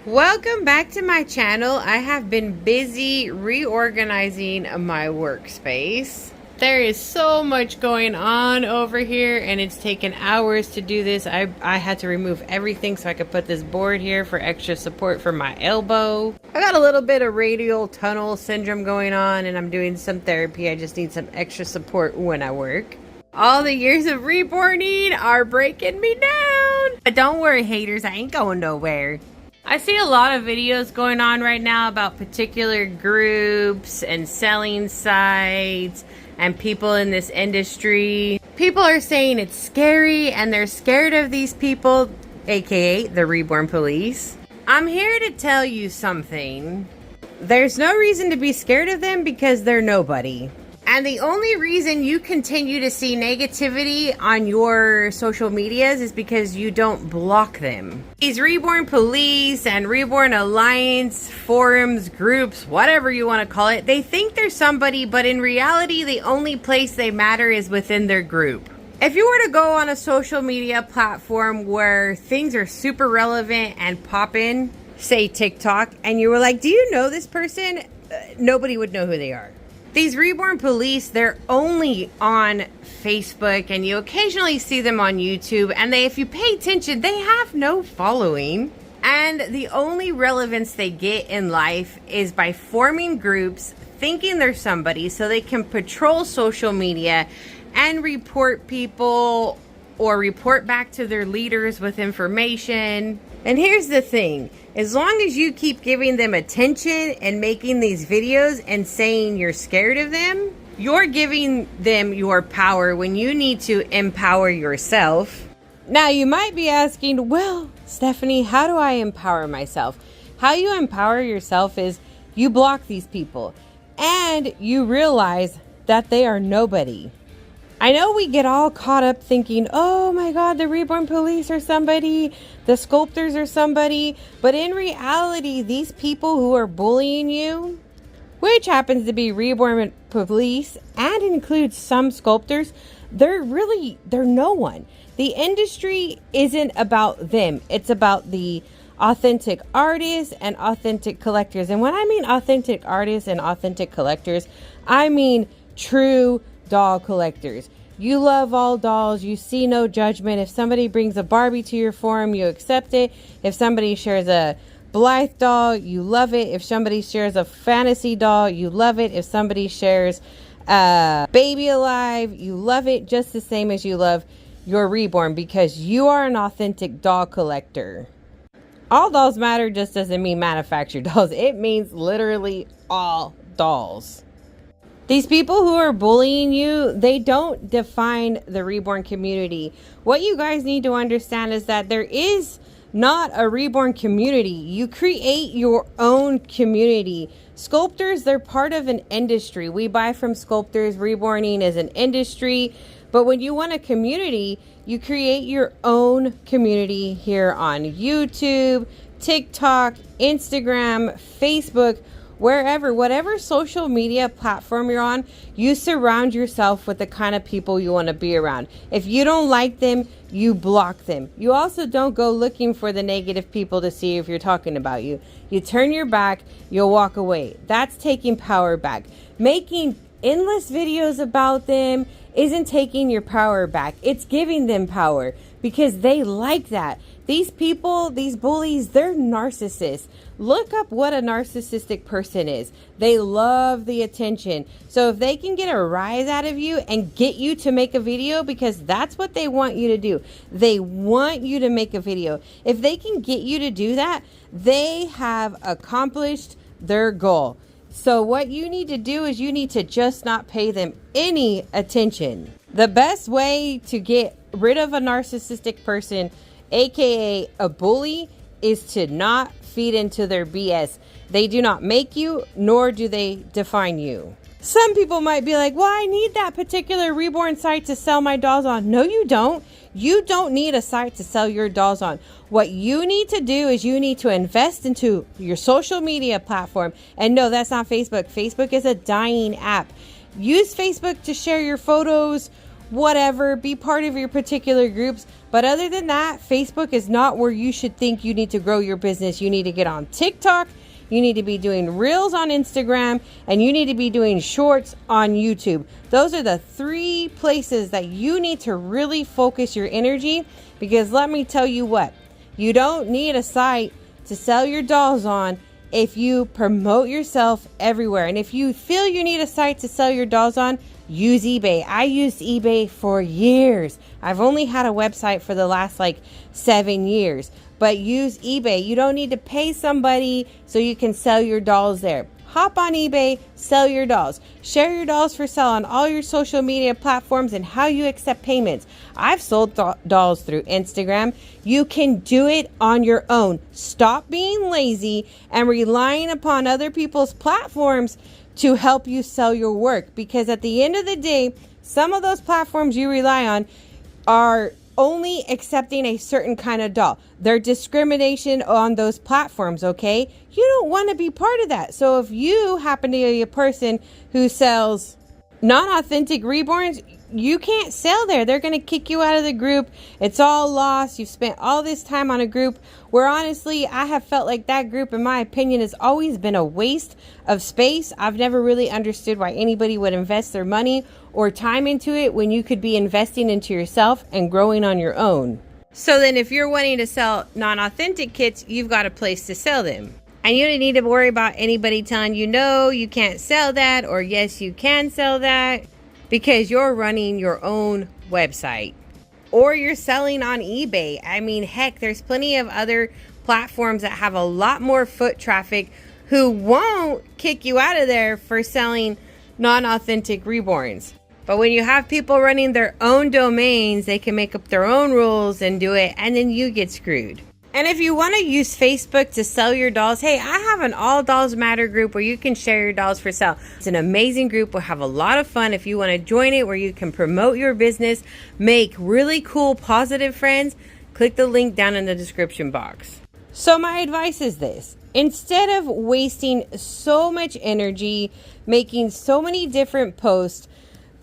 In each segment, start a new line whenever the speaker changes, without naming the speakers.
Welcome back to my channel. I have been busy reorganizing my workspace. There is so much going on over here and it's taken hours to do this. I had to remove everything so I could put this board here for extra support for my elbow. I got a little bit of radial tunnel syndrome going on and I'm doing some therapy. I just need some extra support when I work. All the years of reborning are breaking me down. But don't worry, haters, I ain't going nowhere. I see a lot of videos going on right now about particular groups and selling sites and people in this industry. People are saying it's scary and they're scared of these people, aka the Reborn Police. I'm here to tell you something. There's no reason to be scared of them because they're nobody. And the only reason you continue to see negativity on your social medias is because you don't block them. These Reborn Police and Reborn Alliance, forums, groups, whatever you want to call it, they think they're somebody, but in reality, the only place they matter is within their group. If you were to go on a social media platform where things are super relevant and poppin', say TikTok, and you were like, do you know this person? Nobody would know who they are. These Reborn Police, they're only on Facebook and you occasionally see them on YouTube, and if you pay attention, they have no following. And the only relevance they get in life is by forming groups, thinking they're somebody so they can patrol social media and report people or report back to their leaders with information. And here's the thing, as long as you keep giving them attention and making these videos and saying you're scared of them, you're giving them your power when you need to empower yourself. Now you might be asking, well, Stephanie, how do I empower myself? How you empower yourself is you block these people and you realize that they are nobody. I know we get all caught up thinking, oh my God, the Reborn Police are somebody, the sculptors are somebody, but in reality, these people who are bullying you, which happens to be Reborn Police and includes some sculptors, they're no one. The industry isn't about them. It's about the authentic artists and authentic collectors. And when I mean authentic artists and authentic collectors, I mean true doll collectors. You love all dolls. You see no judgment. If somebody brings a Barbie to your forum, you accept it. If somebody shares a Blythe doll, you love it. If somebody shares a fantasy doll, you love it. If somebody shares a Baby Alive, you love it just the same as you love your Reborn, because you are an authentic doll collector. All dolls matter just doesn't mean manufactured dolls. It means literally all dolls. These people who are bullying you, they don't define the Reborn community. What you guys need to understand is that there is not a Reborn community. You create your own community. Sculptors, they're part of an industry. We buy from sculptors. Reborning is an industry. But when you want a community, you create your own community here on YouTube, TikTok, Instagram, Facebook, wherever, whatever social media platform you're on, you surround yourself with the kind of people you want to be around. If you don't like them, you block them. You also don't go looking for the negative people to see if you're talking about you. You turn your back, you'll walk away. That's taking power back. Making endless videos about them isn't taking your power back. It's giving them power because they like that. These people, these bullies, they're narcissists. Look up what a narcissistic person is. They love the attention. So if they can get a rise out of you and get you to make a video, because that's what they want you to do. They want you to make a video. If they can get you to do that, they have accomplished their goal. So what you need to do is you need to just not pay them any attention. The best way to get rid of a narcissistic person, aka a bully, is to not feed into their BS. They do not make you, nor do they define you. Some people might be like, well, I need that particular Reborn site to sell my dolls on. No, you don't. You don't need a site to sell your dolls on. What you need to do is you need to invest into your social media platform. And no, that's not Facebook. Facebook is a dying app. Use Facebook to share your photos whatever, be part of your particular groups. But other than that, Facebook is not where you should think you need to grow your business. You need to get on TikTok, you need to be doing reels on Instagram, and you need to be doing shorts on YouTube. Those are the 3 places that you need to really focus your energy, because let me tell you what, you don't need a site to sell your dolls on if you promote yourself everywhere. And if you feel you need a site to sell your dolls on, use eBay. I used eBay for years. I've only had a website for the last 7 years, but use eBay. You don't need to pay somebody so you can sell your dolls there. Hop on eBay, sell your dolls. Share your dolls for sale on all your social media platforms and how you accept payments. I've sold dolls through Instagram. You can do it on your own. Stop being lazy and relying upon other people's platforms to help you sell your work, because at the end of the day, some of those platforms you rely on are only accepting a certain kind of doll. There's discrimination on those platforms, okay? You don't want to be part of that. So if you happen to be a person who sells non-authentic reborns, you can't sell there. They're going to kick you out of the group. It's all lost. You've spent all this time on a group where honestly, I have felt like that group, in my opinion, has always been a waste of space. I've never really understood why anybody would invest their money or time into it when you could be investing into yourself and growing on your own. So then if you're wanting to sell non-authentic kits, you've got a place to sell them. And you don't need to worry about anybody telling you, no, you can't sell that, or yes, you can sell that, because you're running your own website or you're selling on eBay. I mean, heck, there's plenty of other platforms that have a lot more foot traffic who won't kick you out of there for selling non-authentic reborns. But when you have people running their own domains, they can make up their own rules and do it, and then you get screwed. And if you want to use Facebook to sell your dolls, hey, I have an All Dolls Matter group where you can share your dolls for sale. It's an amazing group. We'll have a lot of fun if you want to join it, where you can promote your business, make really cool, positive friends. Click the link down in the description box. So my advice is this. Instead of wasting so much energy, making so many different posts,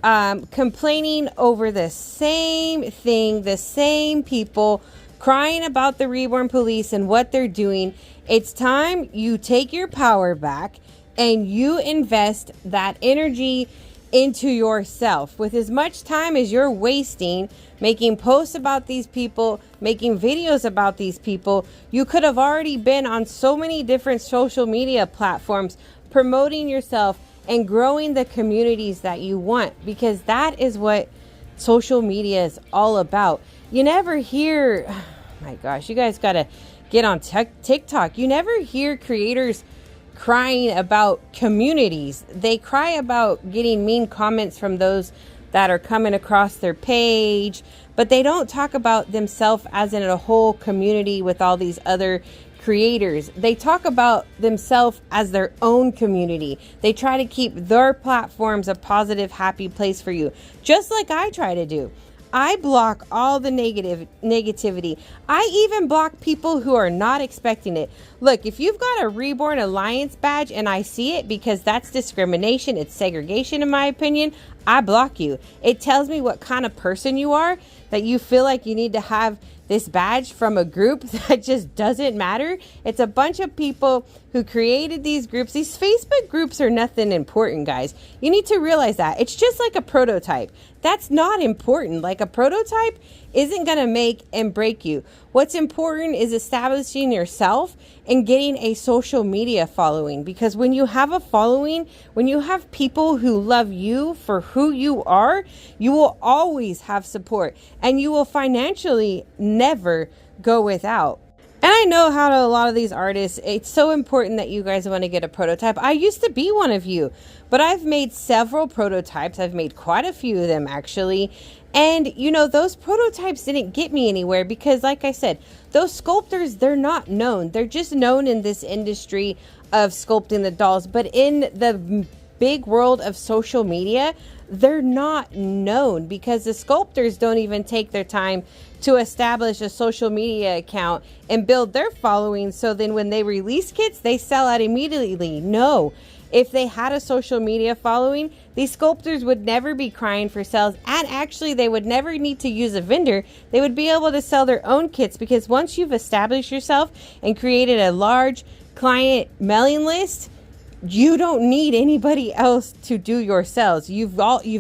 complaining over the same thing, the same people, crying about the reborn police and what they're doing, it's time you take your power back and you invest that energy into yourself. With as much time as you're wasting making posts about these people, making videos about these people, you could have already been on so many different social media platforms promoting yourself and growing the communities that you want, because that is what social media is all about. You never hear, oh my gosh, you guys got to get on TikTok. You never hear creators crying about communities. They cry about getting mean comments from those that are coming across their page, but they don't talk about themselves as in a whole community with all these other creators. They talk about themselves as their own community. They try to keep their platforms a positive, happy place for you, just like I try to do. I block all the negativity. I even block people who are not expecting it. Look, if you've got a Reborn Alliance badge and I see it, because that's discrimination, it's segregation in my opinion, I block you. It tells me what kind of person you are, that you feel like you need to have this badge from a group that just doesn't matter. It's a bunch of people who created these groups. These Facebook groups are nothing important, guys. You need to realize that. It's just like a prototype. That's not important. Like, a prototype isn't going to make and break you. What's important is establishing yourself and getting a social media following, because when you have a following, when you have people who love you for who you are, you will always have support, and you will financially never go without. And I know how to a lot of these artists, it's so important that you guys want to get a prototype. I used to be one of you, but I've made several prototypes. I've made quite a few of them, actually. And, you know, those prototypes didn't get me anywhere because, like I said, those sculptors, they're not known. They're just known in this industry of sculpting the dolls. But in the big world of social media, they're not known because the sculptors don't even take their time to establish a social media account and build their following. So then when they release kits, they sell out immediately. No, If they had a social media following, these sculptors would never be crying for sales, and actually they would never need to use a vendor. They would be able to sell their own kits, because once you've established yourself and created a large client mailing list, you don't need anybody else to do your sales. You've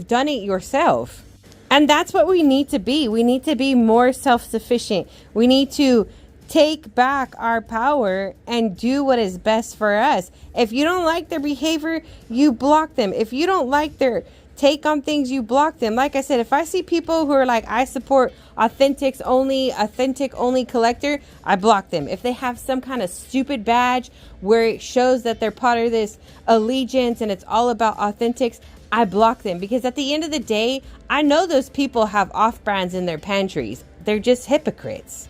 done it yourself. And that's what we need to be. We need to be more self-sufficient. We need to take back our power and do what is best for us. If you don't like their behavior, you block them. If you don't like their take on things, you block them. Like I said, if I see people who are like, I support authentic only collector, I block them. If they have some kind of stupid badge where it shows that they're part of this allegiance and it's all about authentics, I block them. Because at the end of the day, I know those people have off-brands in their pantries. They're just hypocrites.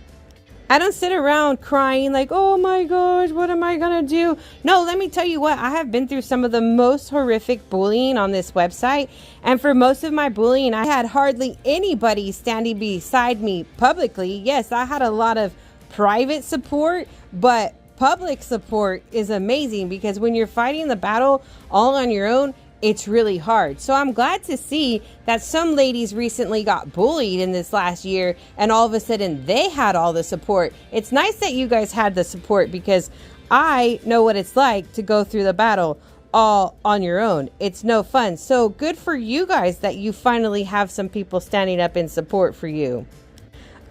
I don't sit around crying like, oh my gosh, what am I gonna do? No, let me tell you what, I have been through some of the most horrific bullying on this website. And for most of my bullying, I had hardly anybody standing beside me publicly. Yes, I had a lot of private support, but public support is amazing, because when you're fighting the battle all on your own, it's really hard. So I'm glad to see that some ladies recently got bullied in this last year, and all of a sudden they had all the support. It's nice that you guys had the support, because I know what it's like to go through the battle all on your own. It's no fun. So good for you guys that you finally have some people standing up in support for you.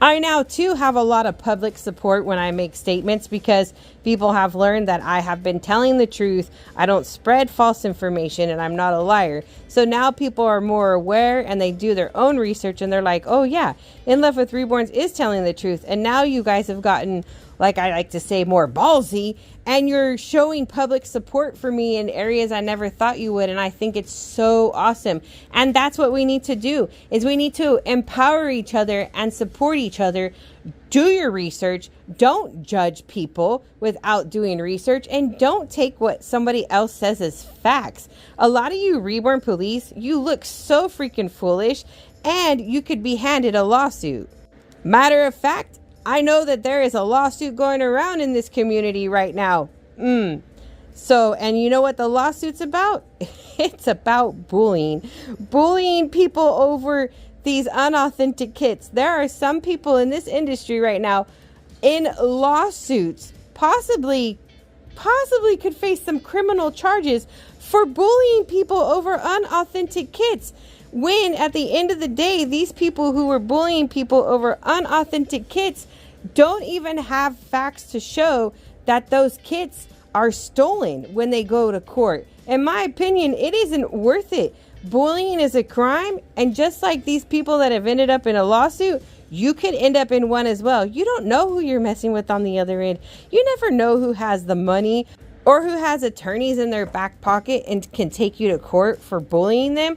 I now too have a lot of public support when I make statements, because people have learned that I have been telling the truth. I don't spread false information, and I'm not a liar. So now people are more aware, and they do their own research, and they're like, oh yeah, In Love with Reborns is telling the truth. And now you guys have gotten, like I like to say, more ballsy, and you're showing public support for me in areas I never thought you would. And I think it's so awesome. And that's what we need to do, is we need to empower each other and support each other. Do your research. Don't judge people without doing research, and don't take what somebody else says as facts. A lot of you reborn police, you look so freaking foolish, and you could be handed a lawsuit. Matter of fact, I know that there is a lawsuit going around in this community right now. So, and you know what the lawsuit's about? It's about bullying. Bullying people over these unauthentic kits. There are some people in this industry right now in lawsuits, possibly could face some criminal charges for bullying people over unauthentic kits. When at the end of the day, these people who were bullying people over unauthentic kits don't even have facts to show that those kits are stolen when they go to court. In my opinion, it isn't worth it. Bullying is a crime, and just like these people that have ended up in a lawsuit, you could end up in one as well. You don't know who you're messing with on the other end. You never know who has the money or who has attorneys in their back pocket and can take you to court for bullying them.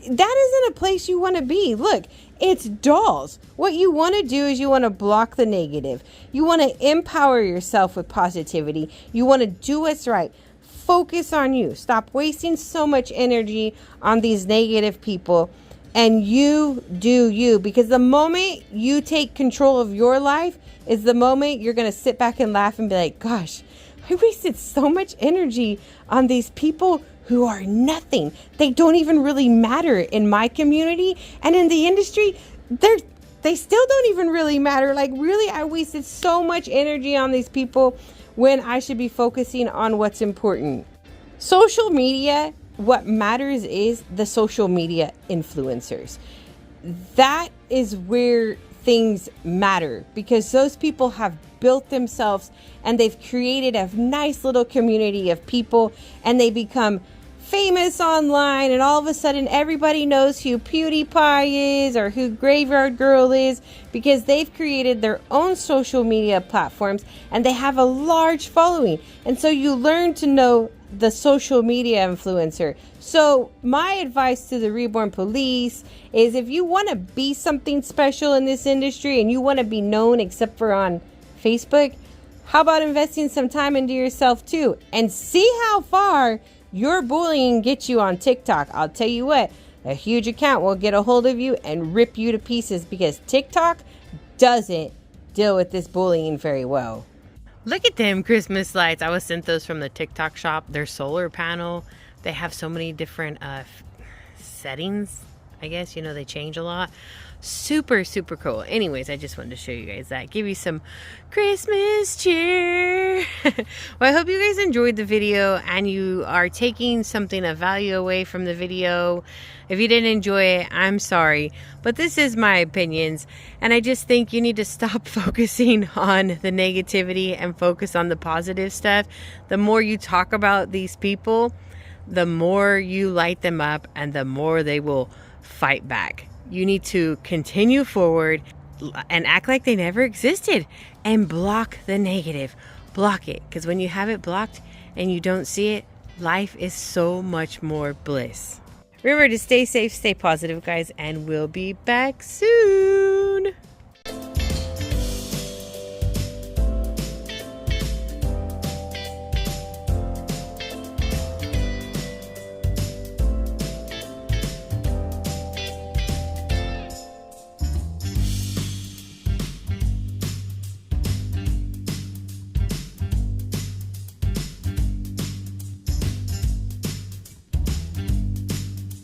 That isn't a place you want to be. Look, it's dolls. What you want to do is you want to block the negative. You want to empower yourself with positivity. You want to do what's right. Focus on you. Stop wasting so much energy on these negative people, and you do you. Because the moment you take control of your life is the moment you're going to sit back and laugh and be like, gosh, I wasted so much energy on these people who are nothing. They don't even really matter in my community, and in the industry, they still don't even really matter. Like, really, I wasted so much energy on these people when I should be focusing on what's important. Social media, what matters is the social media influencers. That is where things matter, because those people have built themselves and they've created a nice little community of people, and they become famous online, and all of a sudden everybody knows who PewDiePie is or who Graveyard Girl is, because they've created their own social media platforms and they have a large following. And so you learn to know the social media influencer. So my advice to the Reborn Police is, if you want to be something special in this industry and you want to be known except for on Facebook, how about investing some time into yourself too, and see how far your bullying gets you on TikTok. I'll tell you what, a huge account will get a hold of you and rip you to pieces, because TikTok doesn't deal with this bullying very well. Look at them Christmas lights. I was sent those from the TikTok shop. Their solar panel. They have so many different settings. I guess, you know, they change a lot. Super, super cool. Anyways, I just wanted to show you guys that. Give you some Christmas cheer. Well, I hope you guys enjoyed the video and you are taking something of value away from the video. If you didn't enjoy it, I'm sorry. But this is my opinions. And I just think you need to stop focusing on the negativity and focus on the positive stuff. The more you talk about these people, the more you light them up and the more they will fight back. You need to continue forward and act like they never existed and block the negative. Block it, because when you have it blocked and you don't see it, life is so much more bliss. Remember to stay safe, stay positive, guys, and we'll be back soon.